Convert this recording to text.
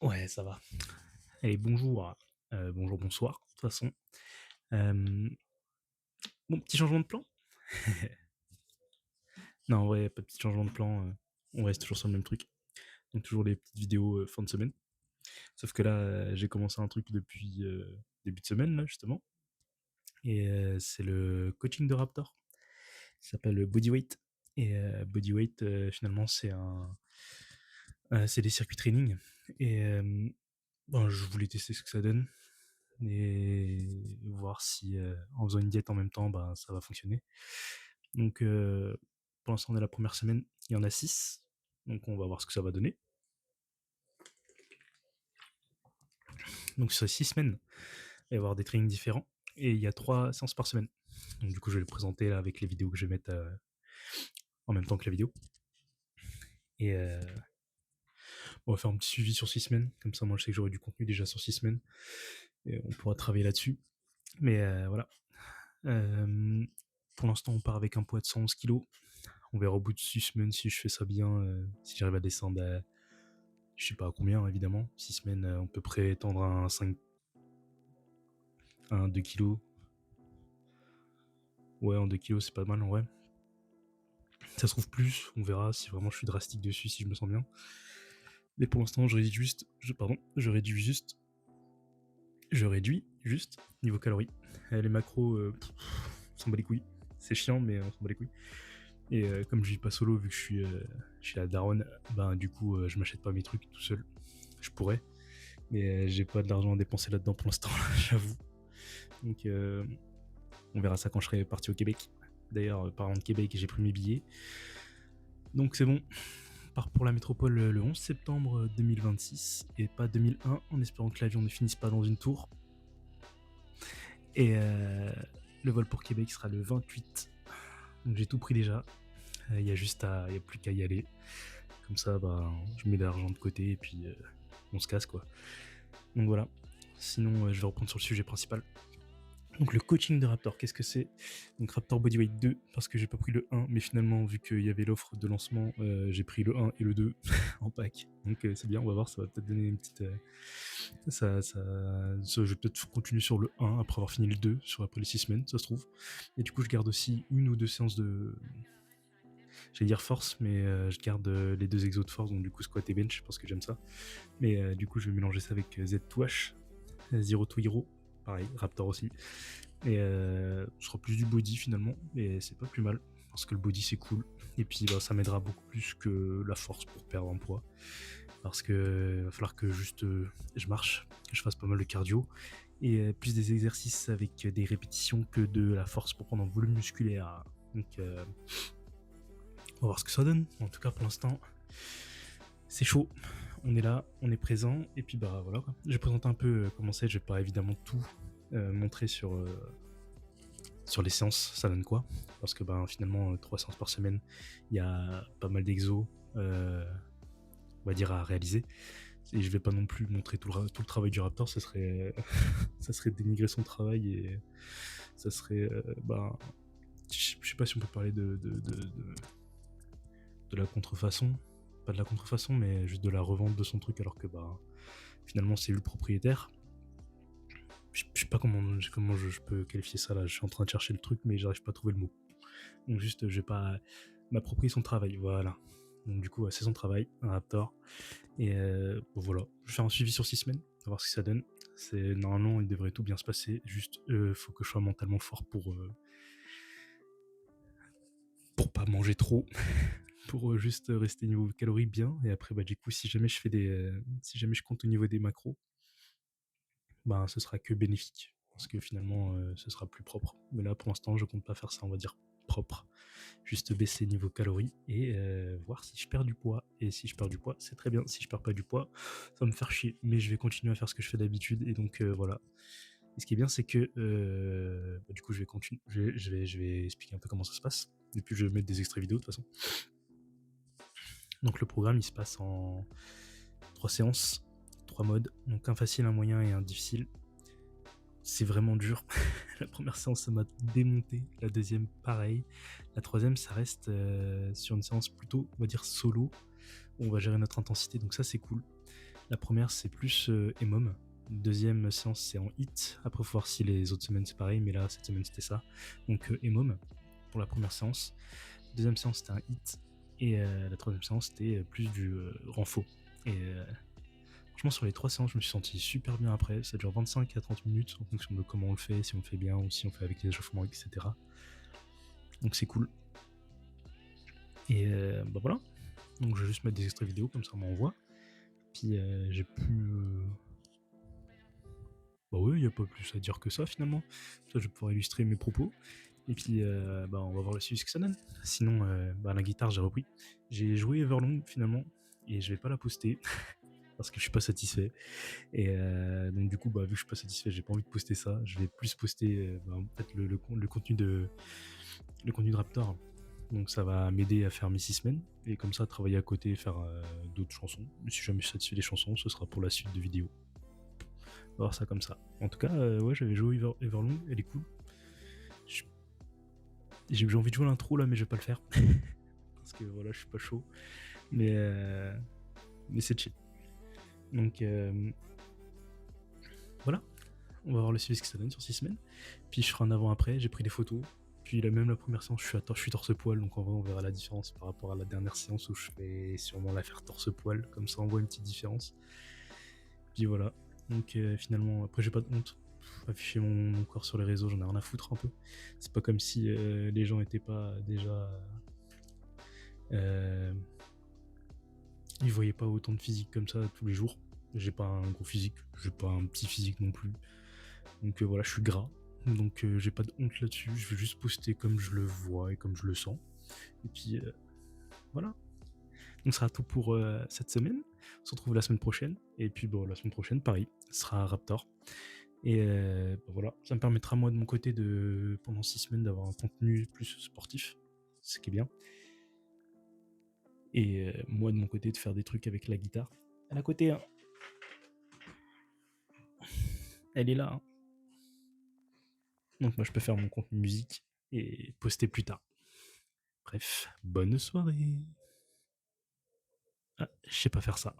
Ouais, ça va. Allez, bonjour. Bonjour, bonsoir, de toute façon. Bon, petit changement de plan? Non, en vrai, pas de petit changement de plan. On reste toujours sur le même truc. Donc, toujours les petites vidéos fin de semaine. Sauf que là, j'ai commencé un truc depuis début de semaine, là, justement. Et c'est le coaching de Raptor. Ça s'appelle Bodyweight. Et Bodyweight, finalement, c'est des circuits training. Et bon, je voulais tester ce que ça donne. Et voir si en faisant une diète en même temps, ben, ça va fonctionner. Donc pour l'instant on est la première semaine, il y en a 6, donc on va voir ce que ça va donner. Donc sur 6 semaines, il va y avoir des trainings différents, et il y a 3 séances par semaine. Donc du coup je vais le présenter là, avec les vidéos que je vais mettre en même temps que la vidéo. Et on va faire un petit suivi sur 6 semaines, comme ça moi je sais que j'aurai du contenu déjà sur 6 semaines, et on pourra travailler là-dessus. Mais voilà. Pour l'instant on part avec un poids de 111 kg. On verra au bout de 6 semaines si je fais ça bien, si j'arrive à descendre à, je sais pas à combien évidemment. 6 semaines, on peut prétendre à un 5, un 2 kilos. Ouais, en 2 kilos c'est pas mal en vrai. Ça se trouve plus, on verra si vraiment je suis drastique dessus, si je me sens bien. Mais pour l'instant je réduis juste niveau calories. Les macros, on s'en bat les couilles. C'est chiant mais on s'en bat les couilles. Et comme je vis pas solo vu que je suis chez la daronne, ben du coup je m'achète pas mes trucs tout seul. Je pourrais, mais j'ai pas de l'argent à dépenser là-dedans pour l'instant, j'avoue. Donc on verra ça quand je serai parti au Québec. D'ailleurs, parlant de Québec, j'ai pris mes billets. Donc c'est bon, on part pour la métropole le 11 septembre 2026 et pas 2001, en espérant que l'avion ne finisse pas dans une tour. Et le vol pour Québec sera le 28. Donc j'ai tout pris déjà. Il y a plus qu'à y aller. Comme ça, bah, je mets de l'argent de côté et puis on se casse quoi. Donc voilà. Sinon, je vais reprendre sur le sujet principal. Donc le coaching de Raptor, qu'est-ce que c'est? Donc Raptor Bodyweight 2, parce que j'ai pas pris le 1, mais finalement, vu qu'il y avait l'offre de lancement, j'ai pris le 1 et le 2 en pack. Donc c'est bien, on va voir, ça va peut-être donner une petite... je vais peut-être continuer sur le 1 après avoir fini le 2, après les 6 semaines, ça se trouve. Et du coup, je garde aussi une ou deux séances de... J'allais dire force, mais je garde les 2 exos de force, donc du coup squat et bench, parce que j'aime ça. Mais du coup, je vais mélanger ça avec Z2H, Zero to Hero, pareil, Raptor aussi. Et ce sera plus du body finalement, mais c'est pas plus mal, parce que le body c'est cool. Et puis bah, ça m'aidera beaucoup plus que la force pour perdre en poids. Parce que va falloir que juste je marche, que je fasse pas mal de cardio, et plus des exercices avec des répétitions que de la force pour prendre en volume musculaire. Donc on va voir ce que ça donne. En tout cas pour l'instant, c'est chaud. On est là, on est présent, et puis bah voilà quoi. Je vais présenter un peu comment c'est, je vais pas évidemment tout montrer sur les séances, ça donne quoi. Parce que ben finalement 3 séances par semaine, il y a pas mal d'exos on va dire à réaliser. Et je vais pas non plus montrer tout le travail du Raptor, ça serait ça serait dénigrer son travail, et ça serait ben je sais pas si on peut parler de la contrefaçon, pas de la contrefaçon, mais juste de la revente de son truc, alors que bah finalement c'est lui le propriétaire. Je sais pas comment je peux qualifier ça là, je suis en train de chercher le truc mais j'arrive pas à trouver le mot. Donc juste je vais pas m'approprier son travail, voilà. Donc du coup c'est son travail, un Raptor. Et bon, voilà, je vais faire un suivi sur 6 semaines, on va voir ce que ça donne. Normalement il devrait tout bien se passer, juste faut que je sois mentalement fort pour pas manger trop, pour juste rester niveau calories bien. Et après bah du coup si jamais si jamais je compte au niveau des macros, ben ce sera que bénéfique, parce que finalement ce sera plus propre. Mais là pour l'instant je compte pas faire ça, on va dire propre, juste baisser niveau calories et voir si je perds du poids. Et si je perds du poids c'est très bien, si je perds pas du poids ça va me faire chier, mais je vais continuer à faire ce que je fais d'habitude. Et donc voilà. Et ce qui est bien c'est que bah, du coup je vais continuer, je vais expliquer un peu comment ça se passe, et puis je vais mettre des extraits vidéo de toute façon. Donc le programme il se passe en 3 séances, 3 modes, donc un facile, un moyen et un difficile. C'est vraiment dur. La première séance ça m'a démonté, la deuxième pareil, la troisième ça reste sur une séance plutôt on va dire solo, où on va gérer notre intensité, donc ça c'est cool. La première, c'est plus EMOM. Deuxième séance, c'est en HIIT. Après, faut voir si les autres semaines c'est pareil, mais là, cette semaine, c'était ça. Donc, EMOM pour la première séance. Deuxième séance, c'était un HIIT. Et la troisième séance, c'était plus du renfo. Et franchement, sur les 3 séances, je me suis senti super bien après. Ça dure 25 à 30 minutes en fonction de comment on le fait, si on le fait bien ou si on fait avec les échauffements, etc. Donc, c'est cool. Et bah voilà. Donc, je vais juste mettre des extraits vidéo, comme ça, on m'envoie. Puis, j'ai plus. Bah oui, il n'y a pas plus à dire que ça finalement. Ça, je vais pouvoir illustrer mes propos. Et puis, bah, on va voir le suivi ce que ça donne. Sinon, bah, la guitare, j'ai repris. J'ai joué Everlong finalement. Et je vais pas la poster. Parce que je suis pas satisfait. Et donc, du coup, bah, vu que je suis pas satisfait, j'ai pas envie de poster ça. Je vais plus poster bah, en fait, le contenu de Raptor. Donc, ça va m'aider à faire mes 6 semaines. Et comme ça, travailler à côté, faire d'autres chansons. Mais si jamais je suis satisfait des chansons, ce sera pour la suite de vidéos. On va voir ça comme ça. En tout cas, ouais, j'avais joué Everlong, elle est cool. J'ai envie de jouer l'intro là, mais je vais pas le faire. Parce que voilà, je suis pas chaud. Mais c'est chill. Donc voilà. On va voir le suivi ce que ça donne sur 6 semaines. Puis je ferai un avant-après, j'ai pris des photos. Puis même la première séance, je suis torse-poil. Donc en vrai, on verra la différence par rapport à la dernière séance où je vais sûrement la faire torse-poil. Comme ça, on voit une petite différence. Puis voilà. Donc finalement, après, j'ai pas de honte. Afficher mon corps sur les réseaux, j'en ai rien à foutre un peu. C'est pas comme si les gens étaient pas déjà. Ils voyaient pas autant de physique comme ça tous les jours. J'ai pas un gros physique, j'ai pas un petit physique non plus. Donc voilà, je suis gras. Donc j'ai pas de honte là-dessus. Je vais juste poster comme je le vois et comme je le sens. Et puis voilà. Donc ça sera tout pour cette semaine. On se retrouve la semaine prochaine. Et puis bon, la semaine prochaine, pareil, ce sera Raptor. Et voilà, ça me permettra moi de mon côté pendant 6 semaines d'avoir un contenu plus sportif, ce qui est bien. Et moi de mon côté de faire des trucs avec la guitare. Elle est à côté, hein. Elle est là. Hein. Donc moi je peux faire mon contenu musique et poster plus tard. Bref, bonne soirée. Ah, je sais pas faire ça.